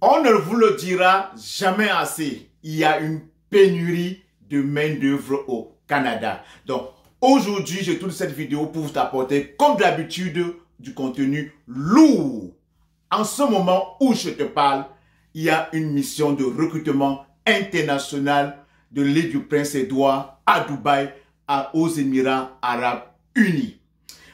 On ne vous le dira jamais assez. Il y a une pénurie de main-d'œuvre au Canada. Donc, aujourd'hui, je tourne cette vidéo pour vous apporter, comme d'habitude, du contenu lourd. En ce moment où je te parle, il y a une mission de recrutement international de l'île du Prince-Édouard à Dubaï, aux Émirats Arabes Unis.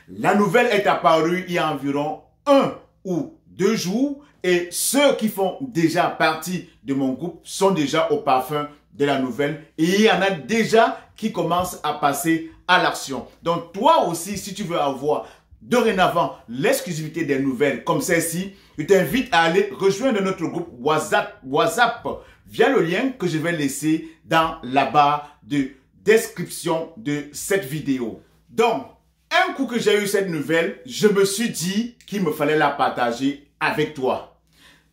La nouvelle est apparue il y a environ 1 ou 2 jours et ceux qui font déjà partie de mon groupe sont déjà au parfum de la nouvelle et il y en a déjà qui commencent à passer à l'action. Donc toi aussi, si tu veux avoir dorénavant l'exclusivité des nouvelles comme celle-ci, je t'invite à aller rejoindre notre groupe WhatsApp via le lien que je vais laisser dans la barre de description de cette vidéo. Donc, un coup que j'ai eu cette nouvelle, je me suis dit qu'il me fallait la partager avec toi.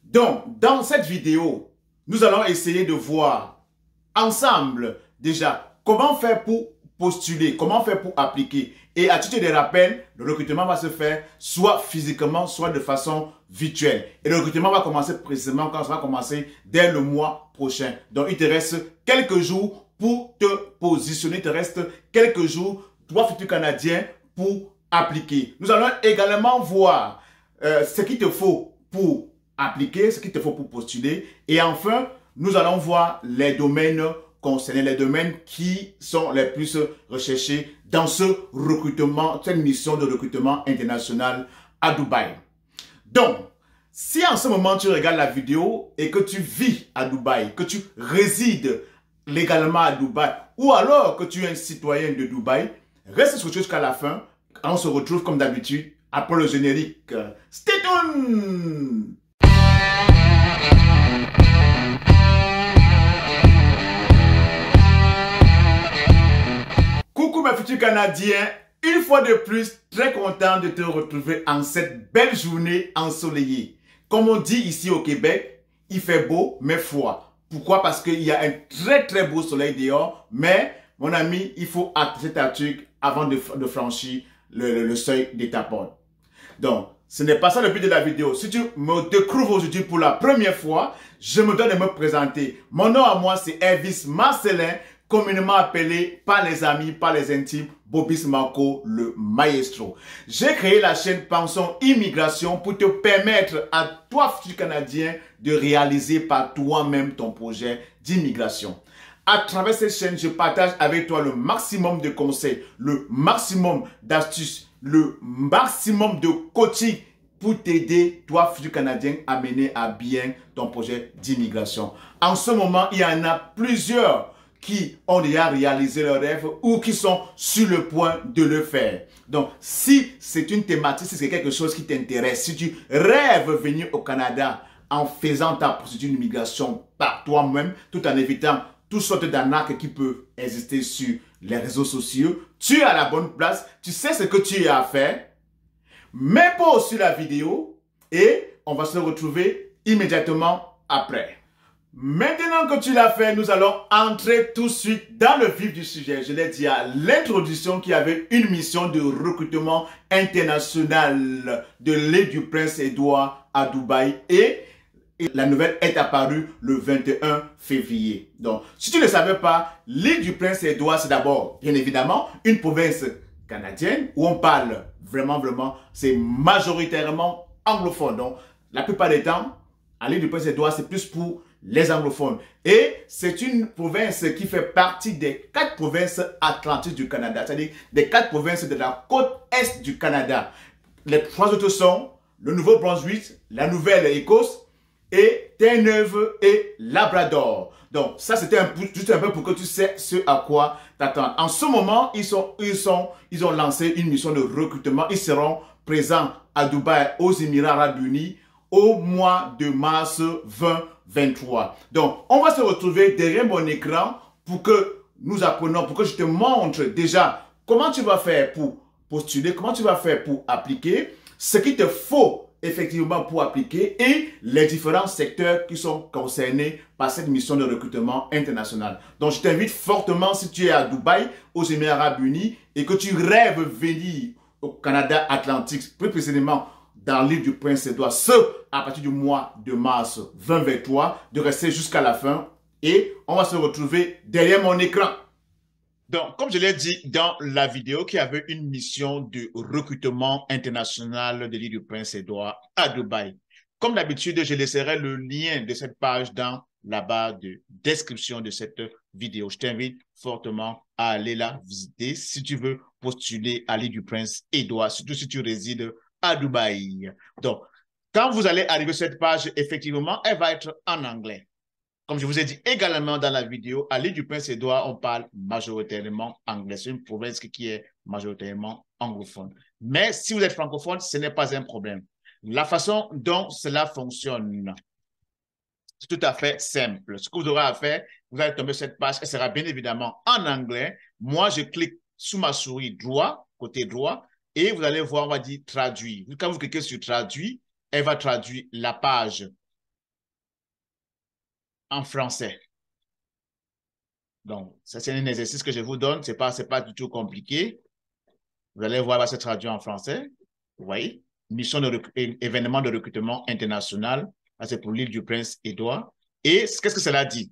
Donc, dans cette vidéo, nous allons essayer de voir ensemble déjà comment faire pour postuler, comment faire pour appliquer. Et à titre de rappel, le recrutement va se faire soit physiquement, soit de façon virtuelle. Et le recrutement va commencer précisément quand ça va commencer dès le mois prochain. Donc, il te reste quelques jours pour te positionner. Il te reste quelques jours, toi, futur Canadien, pour appliquer. Nous allons également voir ce qu'il te faut pour appliquer, ce qu'il te faut pour postuler. Et enfin, nous allons voir les domaines concernés, les domaines qui sont les plus recherchés dans ce recrutement, cette mission de recrutement international à Dubaï. Donc, si en ce moment tu regardes la vidéo et que tu vis à Dubaï, que tu résides légalement à Dubaï, ou alors que tu es un citoyen de Dubaï, reste sur jusqu'à la fin. On se retrouve comme d'habitude après le générique. Stay tuned! Coucou mes futurs Canadiens, une fois de plus, très content de te retrouver en cette belle journée ensoleillée. Comme on dit ici au Québec, il fait beau mais froid. Pourquoi? Parce qu'il y a un très beau soleil dehors, mais mon ami, il faut attacher ta tuque avant de franchir le seuil de ta porte. Donc, ce n'est pas ça le but de la vidéo. Si tu me découvres aujourd'hui pour la première fois, je me dois de me présenter. Mon nom à moi, c'est Elvis Marcelin, communément appelé par les amis, par les intimes, Bobis Marco, le maestro. J'ai créé la chaîne Pension Immigration pour te permettre à toi, futur Canadien, de réaliser par toi-même ton projet d'immigration. À travers cette chaîne, je partage avec toi le maximum de conseils, le maximum d'astuces, le maximum de coaching pour t'aider, toi, futur Canadien, à mener à bien ton projet d'immigration. En ce moment, il y en a plusieurs qui ont déjà réalisé leurs rêves ou qui sont sur le point de le faire. Donc, si c'est une thématique, si c'est quelque chose qui t'intéresse, si tu rêves venir au Canada en faisant ta procédure d'immigration par toi-même, tout en évitant toutes sortes d'arnaques qui peuvent exister sur les réseaux sociaux, tu es à la bonne place, tu sais ce que tu as à faire, mets pause sur la vidéo et on va se retrouver immédiatement après. Maintenant que tu l'as fait, nous allons entrer tout de suite dans le vif du sujet. Je l'ai dit à l'introduction qu'il y avait une mission de recrutement international de l'île du Prince-Édouard à Dubaï et la nouvelle est apparue le 21 février. Donc, si tu ne le savais pas, l'île du Prince-Édouard, c'est d'abord, bien évidemment, une province canadienne où on parle vraiment, c'est majoritairement anglophone. Donc, la plupart des temps, à l'île du Prince-Édouard, c'est plus pour les anglophones. Et c'est une province qui fait partie des 4 provinces atlantiques du Canada, c'est-à-dire des 4 provinces de la côte est du Canada. Les 3 autres sont le Nouveau-Brunswick, la Nouvelle-Écosse, et Terre-Neuve et Labrador. Donc, ça, c'était juste un peu pour que tu sais ce à quoi t'attendre. En ce moment, ils ont lancé une mission de recrutement. Ils seront présents à Dubaï, aux Émirats Arabes Unis, au mois de mars 2023. Donc, on va se retrouver derrière mon écran pour que nous apprenons, pour que je te montre déjà comment tu vas faire pour postuler, comment tu vas faire pour appliquer, ce qu'il te faut effectivement pour appliquer et les différents secteurs qui sont concernés par cette mission de recrutement international. Donc, je t'invite fortement, si tu es à Dubaï, aux Émirats Arabes Unis et que tu rêves venir au Canada Atlantique, plus précisément dans l'île du Prince-Édouard, ce à partir du mois de mars 2023, de rester jusqu'à la fin et on va se retrouver derrière mon écran. Donc, comme je l'ai dit dans la vidéo, qui avait une mission de recrutement international de l'île du Prince-Édouard à Dubaï. Comme d'habitude, je laisserai le lien de cette page dans la barre de description de cette vidéo. Je t'invite fortement à aller la visiter si tu veux postuler à l'île du Prince-Édouard, surtout si tu résides à Dubaï. Donc, quand vous allez arriver sur cette page, effectivement, elle va être en anglais. Comme je vous ai dit également dans la vidéo, à l'île du Prince-Édouard, on parle majoritairement anglais. C'est une province qui est majoritairement anglophone. Mais si vous êtes francophone, ce n'est pas un problème. La façon dont cela fonctionne, c'est tout à fait simple. Ce que vous aurez à faire, vous allez tomber sur cette page, elle sera bien évidemment en anglais. Moi, je clique sous ma souris droit, côté droit, et vous allez voir, on va dire traduire. Quand vous cliquez sur traduire, elle va traduire la page en français. Donc, ça, c'est un exercice que je vous donne. Ce n'est pas du tout compliqué. Vous allez voir, va se traduire en français. Vous voyez? Mission de événement de recrutement international. C'est pour l'île du Prince-Édouard. Et qu'est-ce que cela dit?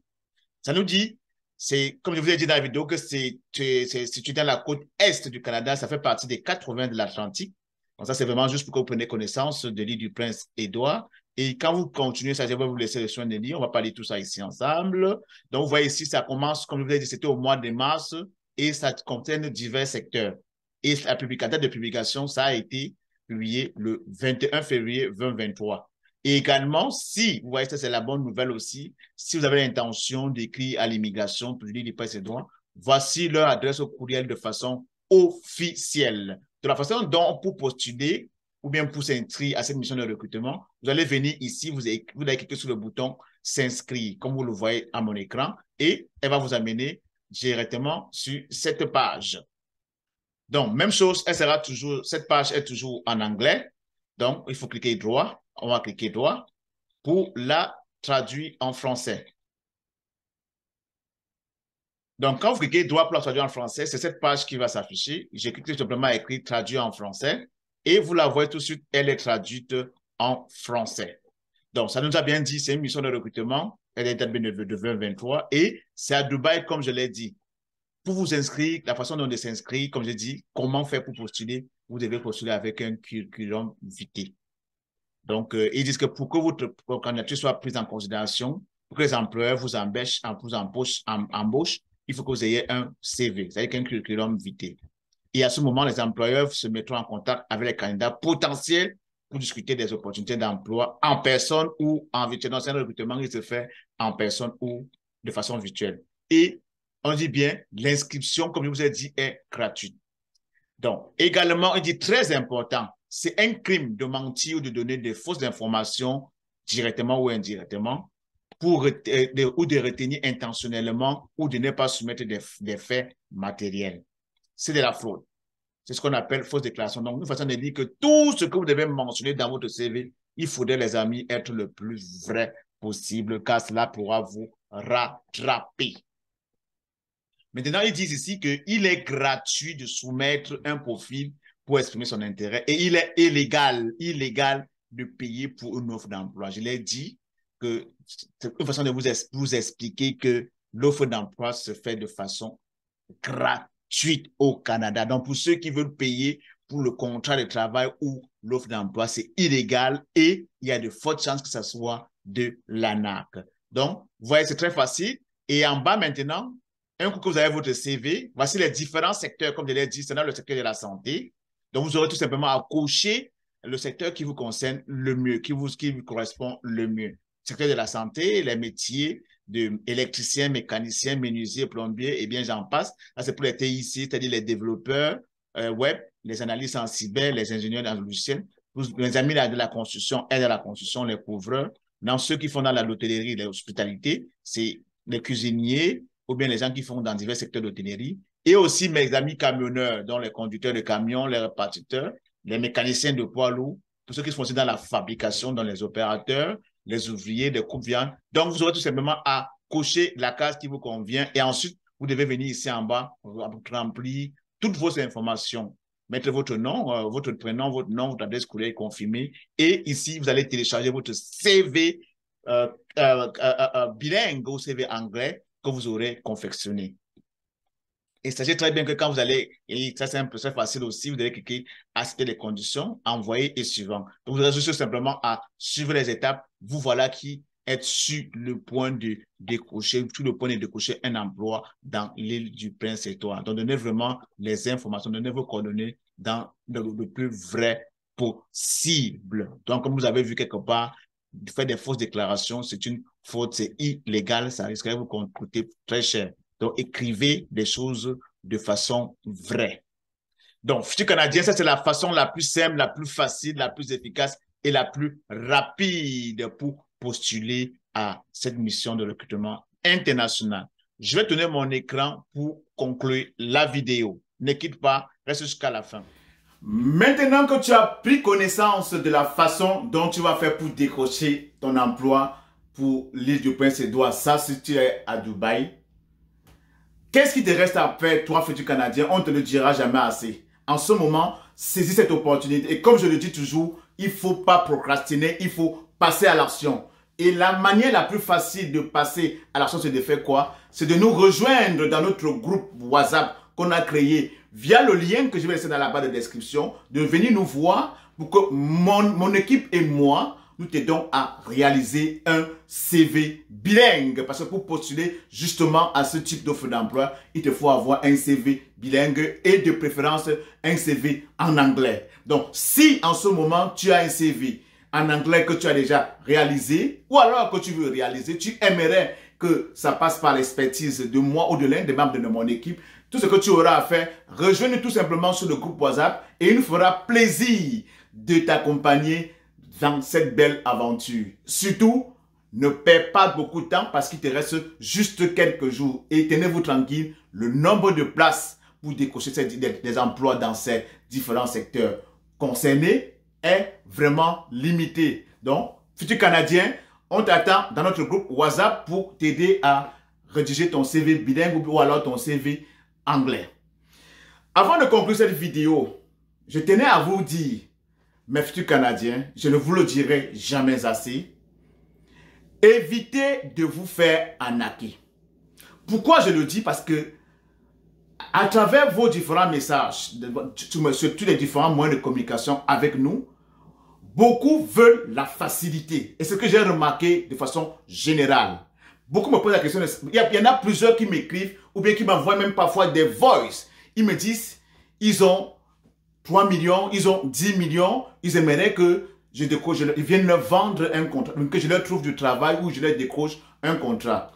Ça nous dit, c'est comme je vous ai dit dans la vidéo, que c'est situé dans la côte est du Canada. Ça fait partie des 80 de l'Atlantique. Donc, ça, c'est vraiment juste pour que vous preniez connaissance de l'île du Prince-Édouard. Et quand vous continuez, ça, je vais vous laisser le soin de lire. On va parler tout ça ici ensemble. Donc, vous voyez ici, ça commence, comme je vous ai dit, c'était au mois de mars et ça contient divers secteurs. Et la date de publication, ça a été publié le 21 février 2023. Et également, si, vous voyez, ça c'est la bonne nouvelle aussi, si vous avez l'intention d'écrire à l'immigration pour l'île du Prince-Édouard, voici leur adresse au courriel de façon officielle. De la façon dont pour postuler ou bien pour s'inscrire à cette mission de recrutement, vous allez venir ici, vous allez cliquer sur le bouton s'inscrire, comme vous le voyez à mon écran, et elle va vous amener directement sur cette page. Donc, même chose, elle sera toujours, cette page est toujours en anglais. Donc, il faut cliquer droit. On va cliquer droit pour la traduire en français. Donc, quand vous cliquez droit pour la traduire en français, c'est cette page qui va s'afficher. J'ai cliqué simplement à écrire traduire en français et vous la voyez tout de suite, elle est traduite en français. Donc, ça nous a bien dit, c'est une mission de recrutement. Elle est de 2023 et c'est à Dubaï, comme je l'ai dit. Pour vous inscrire, la façon dont on s'inscrit, comme je dis, comment faire pour postuler? Vous devez postuler avec un curriculum vitae. Donc, ils disent que pour que votre candidature soit prise en considération, pour que les employeurs vous embauchent, il faut que vous ayez un CV, c'est-à-dire qu'un curriculum vitae. Et à ce moment, les employeurs se mettront en contact avec les candidats potentiels pour discuter des opportunités d'emploi en personne ou en virtuel. Donc, c'est un recrutement qui se fait en personne ou de façon virtuelle. Et on dit bien, l'inscription, comme je vous ai dit, est gratuite. Donc, également, il dit très important, c'est un crime de mentir ou de donner des fausses informations directement ou indirectement ou de retenir intentionnellement ou de ne pas soumettre des faits matériels. C'est de la fraude. C'est ce qu'on appelle fausse déclaration. Donc, une façon de dire que tout ce que vous devez mentionner dans votre CV, il faudrait, les amis, être le plus vrai possible, car cela pourra vous rattraper. Maintenant, ils disent ici qu'il est gratuit de soumettre un profil pour exprimer son intérêt et il est illégal de payer pour une offre d'emploi. Je l'ai dit que c'est une façon de vous expliquer que l'offre d'emploi se fait de façon gratuite au Canada. Donc, pour ceux qui veulent payer pour le contrat de travail ou l'offre d'emploi, c'est illégal et il y a de fortes chances que ce soit de l'arnaque. Donc, vous voyez, c'est très facile. Et en bas maintenant, un coup que vous avez votre CV, voici les différents secteurs, comme je l'ai dit, c'est dans le secteur de la santé. Donc, vous aurez tout simplement à cocher le secteur qui vous concerne le mieux, qui vous correspond le mieux. Secteur de la santé, les métiers d'électricien, mécanicien, menuisier, plombier, et bien j'en passe. Là, c'est pour les TIC, c'est-à-dire les développeurs web, les analystes en cyber, les ingénieurs en logiciel. Les amis de la construction, aide à la construction, les couvreurs. Dans ceux qui font dans l'hôtellerie, l'hospitalité, c'est les cuisiniers, ou bien les gens qui font dans divers secteurs d'hôtellerie, et aussi mes amis camionneurs, dont les conducteurs de camions, les répartiteurs, les mécaniciens de poids lourds, pour ceux qui sont aussi dans la fabrication, dans les opérateurs, les ouvriers, les coupes-viandes. Donc, vous aurez tout simplement à cocher la case qui vous convient et ensuite, vous devez venir ici en bas, remplir toutes vos informations. mettre votre nom, votre prénom, votre nom, votre adresse courriel confirmée. Et ici, vous allez télécharger votre CV bilingue ou CV anglais que vous aurez confectionné. Et sachez très bien que quand vous allez, et ça c'est un peu facile aussi, vous allez cliquer accepter les conditions, envoyer et suivant. Donc vous avez juste simplement à suivre les étapes. Vous voilà qui êtes sur le point de décrocher, un emploi dans l'île du Prince-Édouard. Donc donnez vraiment les informations, donnez vos coordonnées dans le plus vrai possible. Donc comme vous avez vu quelque part, faire des fausses déclarations, c'est une faute, c'est illégal, ça risquerait de vous coûter très cher. Donc, écrivez des choses de façon vraie. Donc, Futur Canadien, ça, c'est la façon la plus simple, la plus facile, la plus efficace et la plus rapide pour postuler à cette mission de recrutement international. Je vais tourner mon écran pour conclure la vidéo. Ne quitte pas, reste jusqu'à la fin. Maintenant que tu as pris connaissance de la façon dont tu vas faire pour décrocher ton emploi pour l'île du Prince-Édouard, ça, si tu es à Dubaï, qu'est-ce qui te reste à faire, toi, Futur Canadien? On ne te le dira jamais assez. En ce moment, saisis cette opportunité. Et comme je le dis toujours, il ne faut pas procrastiner, il faut passer à l'action. Et la manière la plus facile de passer à l'action, c'est de faire quoi? C'est de nous rejoindre dans notre groupe WhatsApp qu'on a créé via le lien que je vais laisser dans la barre de description, de venir nous voir pour que mon équipe et moi, nous t'aidons à réaliser un CV bilingue. Parce que pour postuler justement à ce type d'offre d'emploi, il te faut avoir un CV bilingue et de préférence un CV en anglais. Donc, si en ce moment tu as un CV en anglais que tu as déjà réalisé ou alors que tu veux réaliser, tu aimerais que ça passe par l'expertise de moi ou de l'un des membres de mon équipe, tout ce que tu auras à faire, rejoins-nous tout simplement sur le groupe WhatsApp et il nous fera plaisir de t'accompagner dans cette belle aventure. Surtout, ne perds pas beaucoup de temps parce qu'il te reste juste quelques jours. Et tenez-vous tranquille, le nombre de places pour décocher des emplois dans ces différents secteurs concernés est vraiment limité. Donc, Futur Canadien, on t'attend dans notre groupe WhatsApp pour t'aider à rédiger ton CV bilingue ou alors ton CV anglais. Avant de conclure cette vidéo, je tenais à vous dire, mes futurs Canadiens, je ne vous le dirai jamais assez, évitez de vous faire arnaquer. Pourquoi je le dis? Parce que à travers vos différents messages, sur tous les différents moyens de communication avec nous, beaucoup veulent la facilité. Et ce que j'ai remarqué de façon générale. Beaucoup me posent la question, il y en a plusieurs qui m'écrivent ou bien qui m'envoient même parfois des voices. Ils me disent, ils ont 3 millions, ils ont 10 millions, ils aimeraient que ils viennent leur vendre un contrat, que je leur trouve du travail ou je leur décroche un contrat.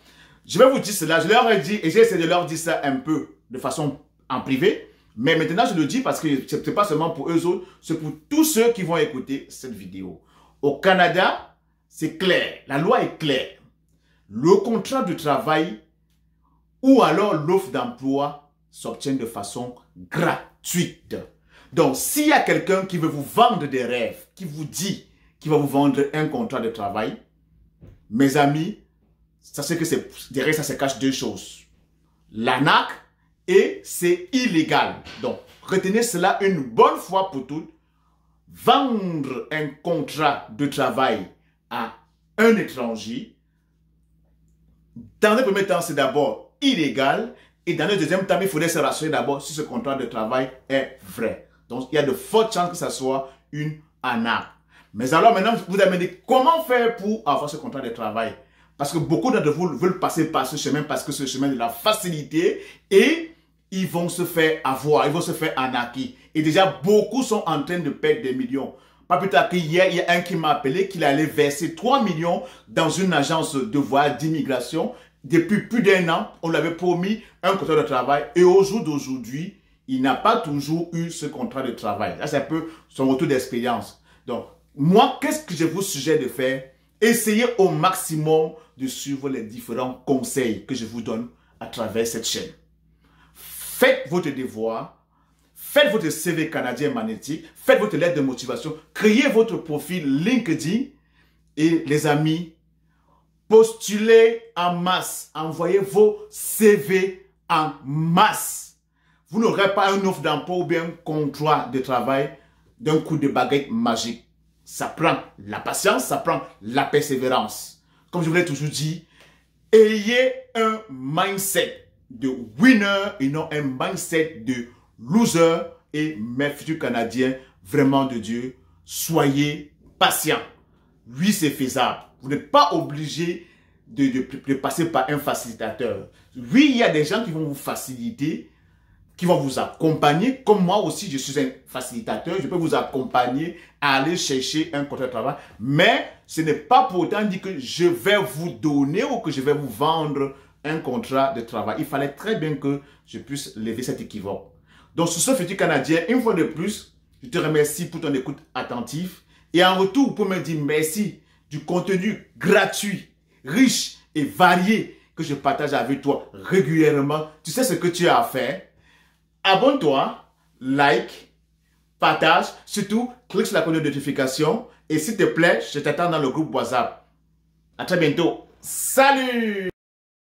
Je vais vous dire cela, je leur ai dit, et j'ai essayé de leur dire ça un peu de façon en privé, mais maintenant je le dis parce que ce n'est pas seulement pour eux autres, c'est pour tous ceux qui vont écouter cette vidéo. Au Canada, c'est clair, la loi est claire. Le contrat de travail ou alors l'offre d'emploi s'obtient de façon gratuite. Donc, s'il y a quelqu'un qui veut vous vendre des rêves, qui vous dit qu'il va vous vendre un contrat de travail, mes amis, sachez que derrière ça se cache deux choses. L'arnaque et c'est illégal. Donc, retenez cela une bonne fois pour toutes. Vendre un contrat de travail à un étranger, dans le premier temps, c'est d'abord illégal. Et dans le deuxième temps, il faudrait se rassurer d'abord si ce contrat de travail est vrai. Donc, il y a de fortes chances que ça soit une arnaque. Mais alors maintenant, vous allez me dire comment faire pour avoir ce contrat de travail? Parce que beaucoup d'entre vous veulent passer par ce chemin parce que c'est le chemin de la facilité et ils vont se faire avoir, ils vont se faire arnaquer. Et déjà, beaucoup sont en train de perdre des millions. Pas plus tard qu'hier, il y a un qui m'a appelé qu'il allait verser 3 millions dans une agence de voyage d'immigration. Depuis plus d'un an, on lui avait promis un contrat de travail et au jour d'aujourd'hui, il n'a pas toujours eu ce contrat de travail. Là, c'est un peu son retour d'expérience. Donc, moi, qu'est-ce que je vous suggère de faire? Essayez au maximum de suivre les différents conseils que je vous donne à travers cette chaîne. Faites votre devoir, faites votre CV canadien magnétique, faites votre lettre de motivation, créez votre profil LinkedIn et les amis, postulez en masse, envoyez vos CV en masse. vous n'aurez pas une offre d'emploi ou bien un contrat de travail d'un coup de baguette magique. Ça prend la patience, ça prend la persévérance. Comme je vous l'ai toujours dit, ayez un mindset de winner et non un mindset de loser. Et mes futurs Canadiens, vraiment de Dieu, soyez patients. Oui, c'est faisable. Vous n'êtes pas obligé de passer par un facilitateur. Oui, il y a des gens qui vont vous faciliter, qui vont vous accompagner. Comme moi aussi, je suis un facilitateur. Je peux vous accompagner à aller chercher un contrat de travail. Mais ce n'est pas pour autant dire que je vais vous donner ou que je vais vous vendre un contrat de travail. Il fallait très bien que je puisse lever cet équivoque. Donc, sur ce futur Canadien, une fois de plus, je te remercie pour ton écoute attentive. Et en retour, pour me dire merci du contenu gratuit, riche et varié que je partage avec toi régulièrement. Tu sais ce que tu as à faire. Abonne-toi, like, partage, surtout clique sur la cloche de notification et s'il te plaît, je t'attends dans le groupe WhatsApp. À très bientôt. Salut!